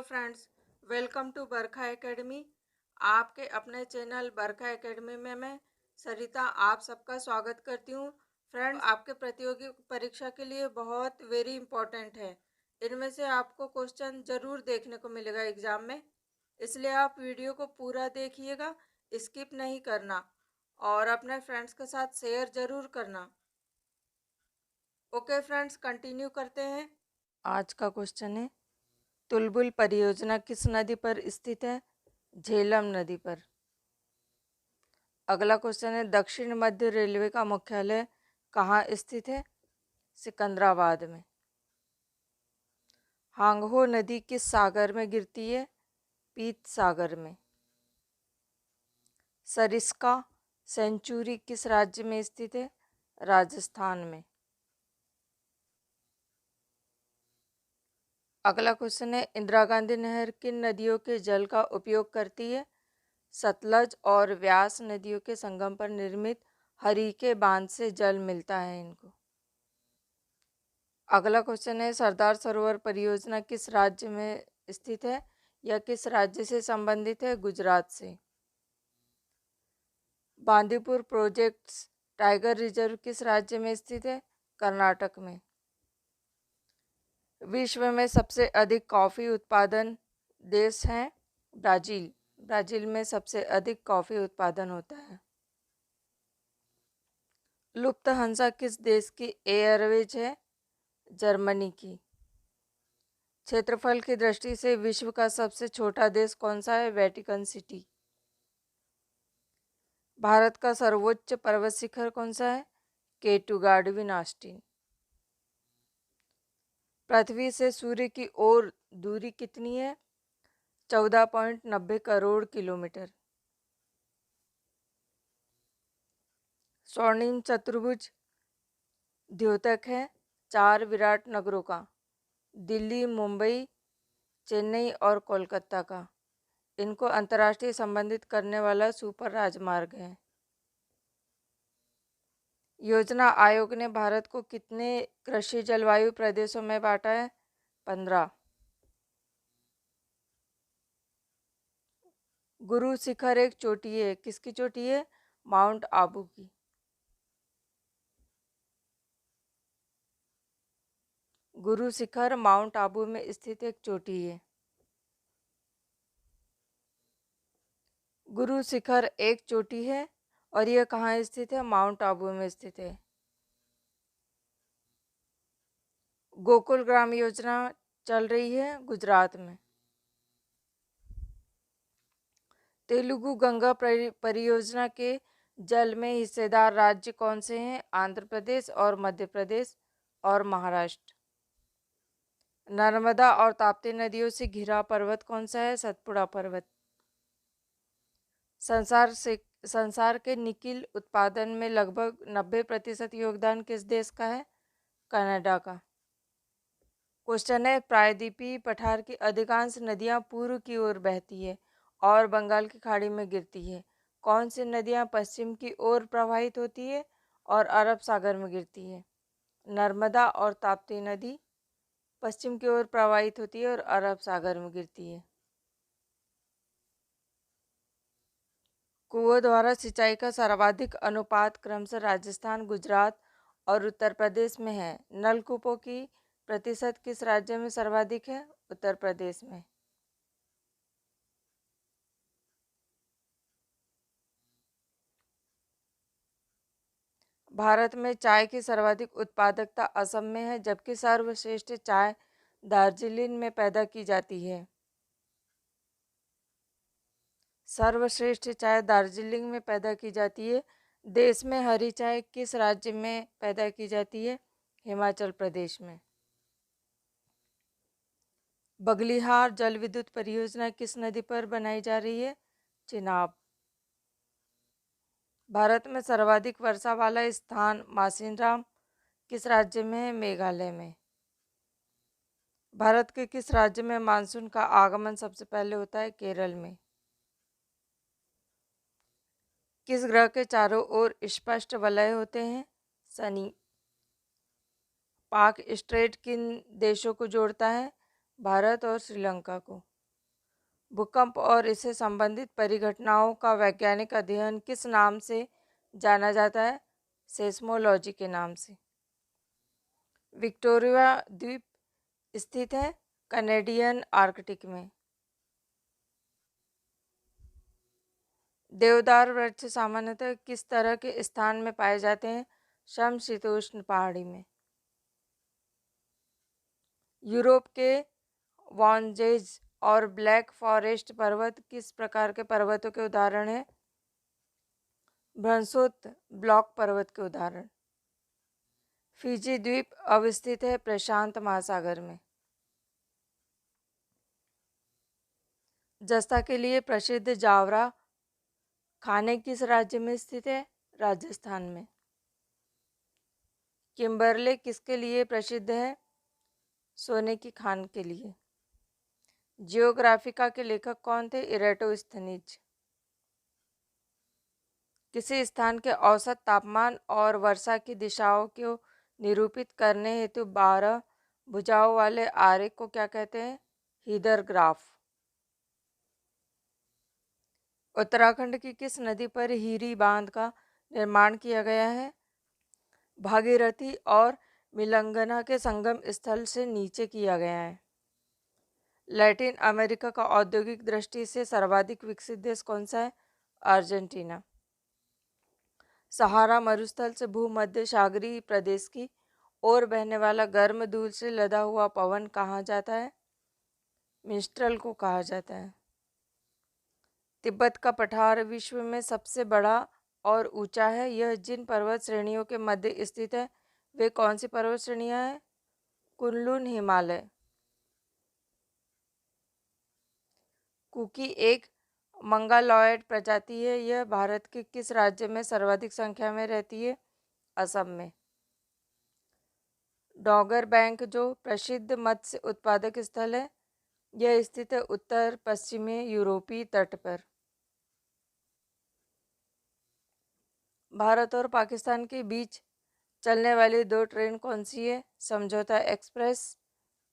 Friends, welcome to Barkha academy. आपके अपने channel बरखा academy में मैं सरिता आप सबका स्वागत करती हूँ। फ्रेंड्स, आपके प्रतियोगी परीक्षा के लिए बहुत वेरी इंपॉर्टेंट है। इनमें से आपको क्वेश्चन जरूर देखने को मिलेगा एग्जाम में, इसलिए आप वीडियो को पूरा देखिएगा, स्किप नहीं करना और अपने फ्रेंड्स के साथ शेयर जरूर करना। ओके फ्रेंड्स, कंटिन्यू करते हैं। आज का क्वेश्चन है, तुलबुल परियोजना किस नदी पर स्थित है? झेलम नदी पर। अगला क्वेश्चन है, दक्षिण मध्य रेलवे का मुख्यालय कहाँ स्थित है? सिकंदराबाद में। हांगहो नदी किस सागर में गिरती है? पीत सागर में। सरिस्का सेंचुरी किस राज्य में स्थित है? राजस्थान में। अगला क्वेश्चन है, इंदिरा गांधी नहर किन नदियों के जल का उपयोग करती है? सतलज और व्यास नदियों के संगम पर निर्मित हरीके बांध से जल मिलता है इनको। अगला क्वेश्चन है, सरदार सरोवर परियोजना किस राज्य में स्थित है या किस राज्य से संबंधित है? गुजरात से। बांदीपुर प्रोजेक्ट्स टाइगर रिजर्व किस राज्य में स्थित है? कर्नाटक में। विश्व में सबसे अधिक कॉफी उत्पादन देश है? ब्राजील। ब्राजील में सबसे अधिक कॉफी उत्पादन होता है। लुफ्थहांसा किस देश की एयरवेज है? जर्मनी की। क्षेत्रफल की दृष्टि से विश्व का सबसे छोटा देश कौन सा है? Vatican city. भारत का सर्वोच्च पर्वत शिखर कौन सा है? केटू गार्डविन ऑस्टिन। पृथ्वी से सूर्य की ओर दूरी कितनी है? 14.90 करोड़ किलोमीटर। स्वर्णिम चतुर्भुज द्योतक है 4 विराट नगरों का, दिल्ली, मुंबई, चेन्नई और कोलकाता का। इनको अंतर्राष्ट्रीय संबंधित करने वाला सुपर राजमार्ग है। योजना आयोग ने भारत को कितने कृषि जलवायु प्रदेशों में बांटा है? 15। गुरु शिखर एक चोटी है, किसकी चोटी है? माउंट आबू की। गुरु शिखर माउंट आबू में स्थित एक चोटी है। गुरु शिखर एक चोटी है और यह कहाँ स्थित है? माउंट आबू में स्थित है। गोकुल ग्राम योजना चल रही है गुजरात में। तेलुगु गंगा परियोजना के जल में हिस्सेदार राज्य कौन से हैं? आंध्र प्रदेश और मध्य प्रदेश और महाराष्ट्र। नर्मदा और ताप्ती नदियों से घिरा पर्वत कौन सा है? सतपुड़ा पर्वत। संसार के निकिल उत्पादन में लगभग 90% योगदान किस देश का है? कनाडा का। क्वेश्चन है, प्रायद्वीपीय पठार की अधिकांश नदियां पूर्व की ओर बहती है और बंगाल की खाड़ी में गिरती है। कौन सी नदियां पश्चिम की ओर प्रवाहित होती है और अरब सागर में गिरती है? नर्मदा और ताप्ती नदी पश्चिम की ओर प्रवाहित होती है और अरब सागर में गिरती है। कुओं द्वारा सिंचाई का सर्वाधिक अनुपात क्रमशः राजस्थान, गुजरात और उत्तर प्रदेश में है। नलकूपों की प्रतिशत किस राज्य में सर्वाधिक है? उत्तर प्रदेश में। भारत में चाय की सर्वाधिक उत्पादकता असम में है, जबकि सर्वश्रेष्ठ चाय दार्जिलिंग में पैदा की जाती है। सर्वश्रेष्ठ चाय दार्जिलिंग में पैदा की जाती है। देश में हरी चाय किस राज्य में पैदा की जाती है? हिमाचल प्रदेश में। बगलिहार जल विद्युत परियोजना किस नदी पर बनाई जा रही है? चिनाब। भारत में सर्वाधिक वर्षा वाला स्थान मासिनराम किस राज्य में है? मेघालय में। भारत के किस राज्य में मानसून का आगमन सबसे पहले होता है? केरल में। किस ग्रह के चारों ओर स्पष्ट वलय होते हैं? शनि। पाक स्ट्रेट किन देशों को जोड़ता है? भारत और श्रीलंका को। भूकंप और इससे संबंधित परिघटनाओं का वैज्ञानिक अध्ययन किस नाम से जाना जाता है? सेस्मोलॉजी के नाम से। विक्टोरिया द्वीप स्थित है कनेडियन आर्कटिक में। देवदार वृक्ष सामान्यतः किस तरह के स्थान में पाए जाते हैं? समशीतोष्ण पहाड़ी में। यूरोप के वॉन्जेज और ब्लैक फॉरेस्ट पर्वत किस प्रकार के पर्वतों के उदाहरण हैं? ब्रंसोत ब्लॉक पर्वत के उदाहरण। फिजी द्वीप अवस्थित है प्रशांत महासागर में। जस्ता के लिए प्रसिद्ध जावरा खाने किस राज्य में स्थित है? राजस्थान में। किम्बरले किसके लिए प्रसिद्ध है? सोने की खान के लिए। जियोग्राफिका के लेखक कौन थे? इरेटोस्थनीज। किसी स्थान के औसत तापमान और वर्षा की दिशाओं को निरूपित करने हेतु 12 भुजाओं वाले आरेख को क्या कहते हैं? Heather graph. उत्तराखंड की किस नदी पर हीरी बांध का निर्माण किया गया है? भागीरथी और मिलंगना के संगम स्थल से नीचे किया गया है। लैटिन अमेरिका का औद्योगिक दृष्टि से सर्वाधिक विकसित देश कौन सा है? अर्जेंटीना। सहारा मरुस्थल से भूमध्य सागरीय प्रदेश की ओर बहने वाला गर्म धूल से लदा हुआ पवन कहा जाता है? मिस्ट्रल को कहा जाता है। तिब्बत का पठार विश्व में सबसे बड़ा और ऊंचा है। यह जिन पर्वत श्रेणियों के मध्य स्थित है वे कौन सी पर्वत श्रेणियां हैं? कुनलुन हिमालय। कुकी एक मंगोलॉयड प्रजाति है। यह भारत के किस राज्य में सर्वाधिक संख्या में रहती है? असम में। डॉगर बैंक जो प्रसिद्ध मत्स्य उत्पादक स्थल है यह स्थित है उत्तर पश्चिमी यूरोपीय तट पर। भारत और पाकिस्तान के बीच चलने वाली 2 ट्रेन कौन सी है? समझौता एक्सप्रेस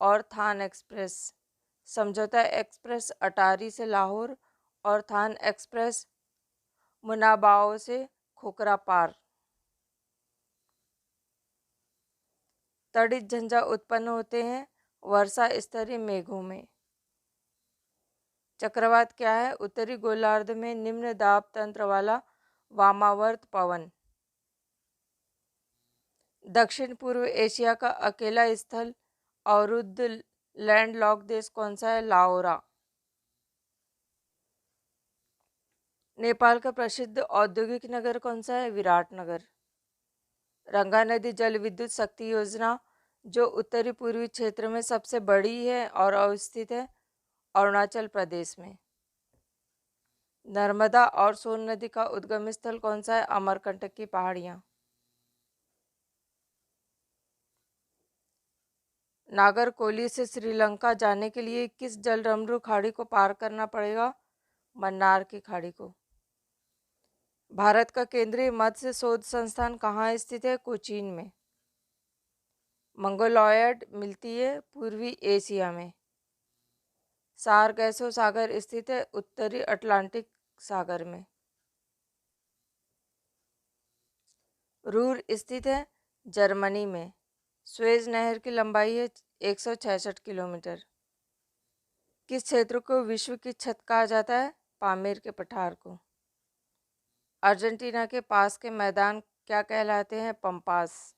और थान एक्सप्रेस। समझौता एक्सप्रेस अटारी से लाहौर और थान एक्सप्रेस मुनाबाओ से खोखरा पार। तड़ित झंझा उत्पन्न होते हैं वर्षा स्तरीय मेघों में। चक्रवात क्या है? उत्तरी गोलार्ध में निम्न दाब तंत्र वाला वामावर्त पवन। दक्षिण पूर्व एशिया का अकेला स्थल अवरुद्ध लैंडलॉक देश कौन सा है? लाओरा। नेपाल का प्रसिद्ध औद्योगिक नगर कौन सा है? विराटनगर। रंगा नदी जल विद्युत शक्ति योजना जो उत्तरी पूर्वी क्षेत्र में सबसे बड़ी है और अवस्थित है अरुणाचल प्रदेश में। नर्मदा और सोन नदी का उद्गम स्थल कौन सा है? अमरकंटक की पहाड़ियाँ। नागरकोइली से श्रीलंका जाने के लिए किस जलरमरू खाड़ी को पार करना पड़ेगा? मन्नार की खाड़ी को। भारत का केंद्रीय मत्स्य शोध संस्थान कहाँ स्थित है? कोचीन में। मंगोलॉयड मिलती है पूर्वी एशिया में। सारगैसो सागर स्थित है उत्तरी अटलांटिक सागर में। रूर स्थित है जर्मनी में। स्वेज नहर की लंबाई है 166 किलोमीटर। किस क्षेत्र को विश्व की छत कहा जाता है? पामेर के पठार को। अर्जेंटीना के पास के मैदान क्या कहलाते हैं? पंपास।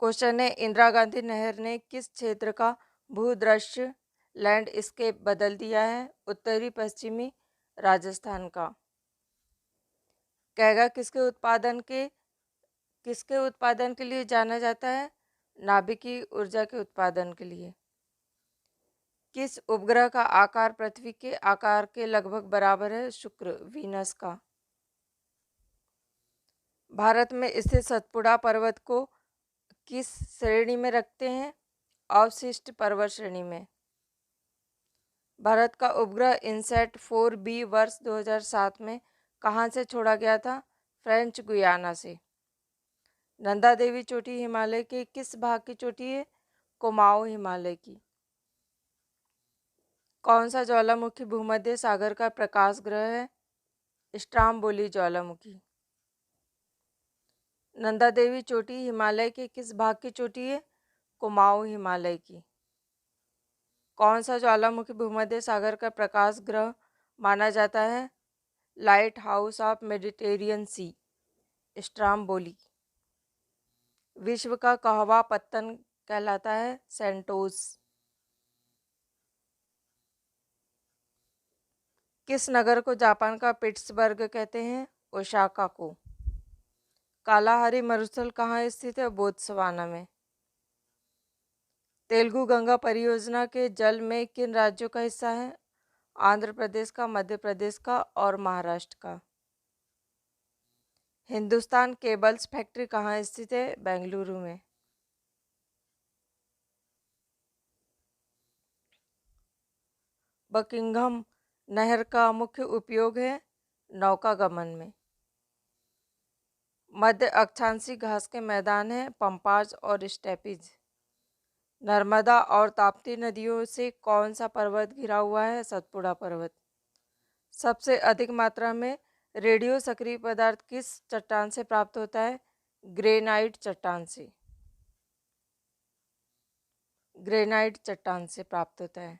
क्वेश्चन है इंदिरा गांधी नहर ने किस क्षेत्र का भूदृश्य लैंडस्केप बदल दिया है? उत्तरी पश्चिमी राजस्थान का। कैगा किसके उत्पादन के लिए जाना जाता है? नाभिकीय ऊर्जा के उत्पादन के लिए। किस उपग्रह का आकार पृथ्वी के आकार के लगभग बराबर है? शुक्र वीनस का। भारत में स्थित सतपुड़ा पर्वत को किस श्रेणी में रखते हैं? अवशिष्ट पर्वत श्रेणी में। भारत का उपग्रह इनसैट 4B वर्ष 2007 में कहाँ से छोड़ा गया था? फ्रेंच गुयाना से। नंदा देवी चोटी हिमालय के किस भाग की चोटी है? कुमाऊं हिमालय की। कौन सा ज्वालामुखी भूमध्य सागर का प्रकाश ग्रह है? स्ट्राम्बोली ज्वालामुखी। नंदा देवी चोटी हिमालय के किस भाग की चोटी है? कुमाऊं हिमालय की। कौन सा ज्वालामुखी भूमध्य सागर का प्रकाश ग्रह माना जाता है? Lighthouse of Mediterranean sea, Stromboli. विश्व का कहवा पत्तन कहलाता है? सेंटोस। किस नगर को जापान का पिट्सबर्ग कहते हैं? ओसाका को। कालाहारी मरुस्थल कहाँ स्थित है? बोत्सवाना में। तेलुगु गंगा परियोजना के जल में किन राज्यों का हिस्सा है? आंध्र प्रदेश का, मध्य प्रदेश का और महाराष्ट्र का। हिंदुस्तान केबल्स फैक्ट्री कहाँ स्थित है? बेंगलुरु में। बकिंघम नहर का मुख्य उपयोग है? नौकागमन में। मध्य अक्षांशीय घास के मैदान हैं? पंपाज और स्टेपिज। नर्मदा और ताप्ती नदियों से कौन सा पर्वत घिरा हुआ है? सतपुड़ा पर्वत। सबसे अधिक मात्रा में रेडियो सक्रिय पदार्थ किस चट्टान से प्राप्त होता है? ग्रेनाइट चट्टान से। ग्रेनाइट चट्टान से प्राप्त होता है।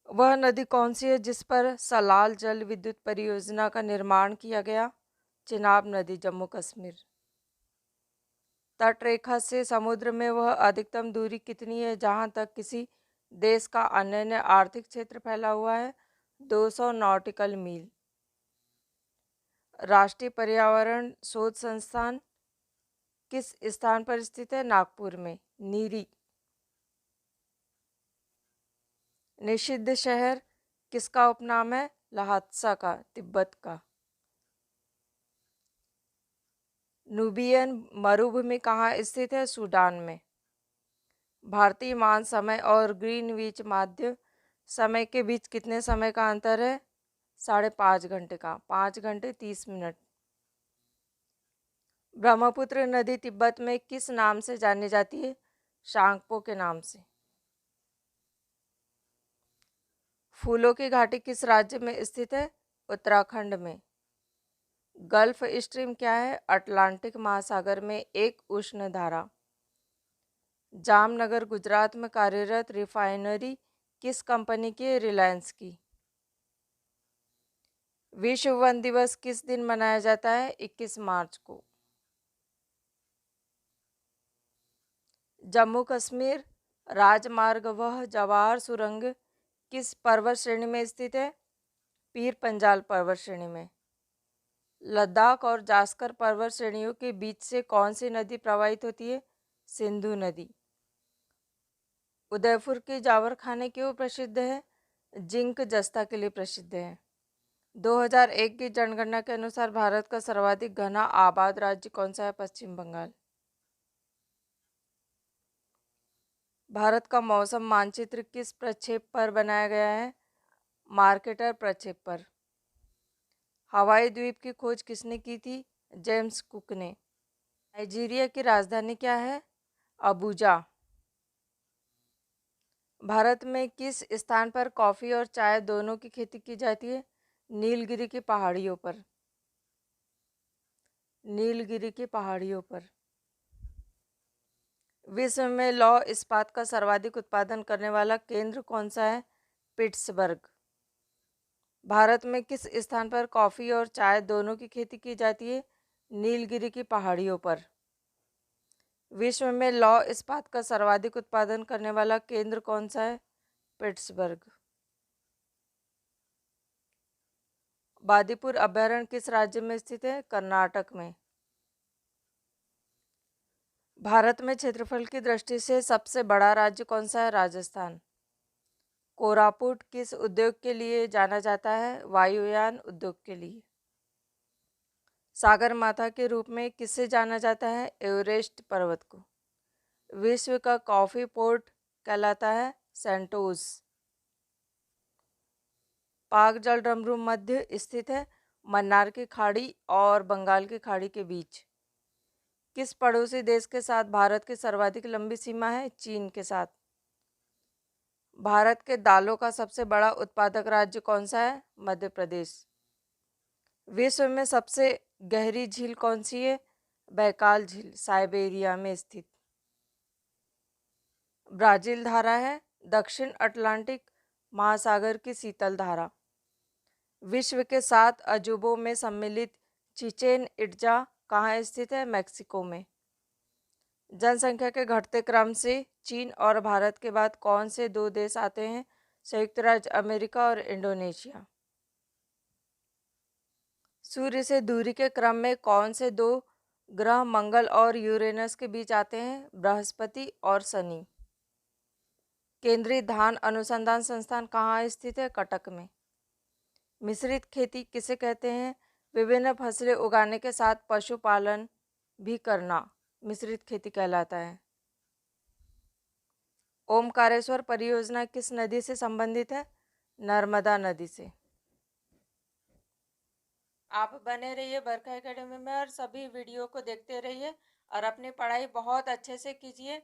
वह नदी कौन सी है जिस पर सलाल जल विद्युत परियोजना का निर्माण किया गया? चिनाब नदी, जम्मू कश्मीर। तट रेखा से समुद्र में वह अधिकतम दूरी कितनी है जहां तक किसी देश का अन्य आर्थिक क्षेत्र फैला हुआ है? 200 नॉटिकल मील। राष्ट्रीय पर्यावरण शोध संस्थान किस स्थान पर स्थित है? नागपुर में, नीरी। निषिद्ध शहर किसका उपनाम है? ल्हासा का, तिब्बत का। नुबियन मरुभूमि कहाँ स्थित है? सूडान में। भारतीय मान समय और ग्रीनविच माध्य समय के बीच कितने समय का अंतर है? 5.5 घंटे का, 5 घंटे 30 मिनट। ब्रह्मपुत्र नदी तिब्बत में किस नाम से जानी जाती है? शांगपो के नाम से। फूलों की घाटी किस राज्य में स्थित है? उत्तराखंड में। गल्फ स्ट्रीम क्या है? अटलांटिक महासागर में एक उष्ण धारा। जामनगर गुजरात में कार्यरत रिफाइनरी किस कंपनी की? रिलायंस की। विश्व वन दिवस किस दिन मनाया जाता है? 21 मार्च को। जम्मू कश्मीर राजमार्ग वह जवाहर सुरंग किस पर्वत श्रेणी में स्थित है? पीर पंजाल पर्वत श्रेणी में। लद्दाख और जास्कर पर्वत श्रेणियों के बीच से कौन सी नदी प्रवाहित होती है? सिंधु नदी। उदयपुर के जावर खाने क्यों प्रसिद्ध है? जिंक जस्ता के लिए प्रसिद्ध है। 2001 की जनगणना के अनुसार भारत का सर्वाधिक घना आबाद राज्य कौन सा है? पश्चिम बंगाल। भारत का मौसम मानचित्र किस प्रक्षेप पर बनाया गया है? मार्केटर प्रक्षेप पर। हवाई द्वीप की खोज किसने की थी? जेम्स कुक ने। नाइजीरिया की राजधानी क्या है? अबुजा। भारत में किस स्थान पर कॉफ़ी और चाय दोनों की खेती की जाती है? नीलगिरी की पहाड़ियों पर। नीलगिरी की पहाड़ियों पर। विश्व में लौह इस्पात का सर्वाधिक उत्पादन करने वाला केंद्र कौन सा है? पिट्सबर्ग। भारत में किस स्थान पर कॉफ़ी और चाय दोनों की खेती की जाती है? नीलगिरी की पहाड़ियों पर। विश्व में लौह इस्पात का सर्वाधिक उत्पादन करने वाला केंद्र कौन सा है? पिट्सबर्ग। बादीपुर अभयारण्य किस राज्य में स्थित है? कर्नाटक में। भारत में क्षेत्रफल की दृष्टि से सबसे बड़ा राज्य कौन सा है? राजस्थान। कोरापुट किस उद्योग के लिए जाना जाता है? वायुयान उद्योग के लिए। सागर माता के रूप में किससे जाना जाता है? एवरेस्ट पर्वत को। विश्व का कॉफी पोर्ट कहलाता है? सेंटोस। पाक जल डमरू मध्य स्थित है? मन्नार की खाड़ी और बंगाल की खाड़ी के बीच। किस पड़ोसी देश के साथ भारत की सर्वाधिक लंबी सीमा है? चीन के साथ। भारत के दालों का सबसे बड़ा उत्पादक राज्य कौन सा है? मध्य प्रदेश। विश्व में सबसे गहरी झील कौन सी है? बैकाल झील, साइबेरिया में स्थित। ब्राजील धारा है दक्षिण अटलांटिक महासागर की शीतल धारा। विश्व के 7 अजूबों में सम्मिलित चिचेन इट्जा कहाँ स्थित है? मैक्सिको में। जनसंख्या के घटते क्रम से चीन और भारत के बाद कौन से 2 देश आते हैं? संयुक्त राज्य अमेरिका और इंडोनेशिया। सूर्य से दूरी के क्रम में कौन से 2 ग्रह मंगल और यूरेनस के बीच आते हैं? बृहस्पति और शनि। केंद्रीय धान अनुसंधान संस्थान कहाँ स्थित है? कटक में। मिश्रित खेती किसे कहते हैं? विभिन्न फसलें उगाने के साथ पशुपालन भी करना मिश्रित खेती कहलाता है। ओमकारेश्वर परियोजना किस नदी से संबंधित है? नर्मदा नदी से। आप बने रहिए बरखा एकेडमी में और सभी वीडियो को देखते रहिए और अपनी पढ़ाई बहुत अच्छे से कीजिए।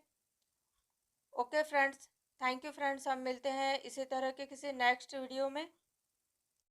Okay friends, thank you friends, हम मिलते हैं इसी तरह के किसी नेक्स्ट वीडियो में।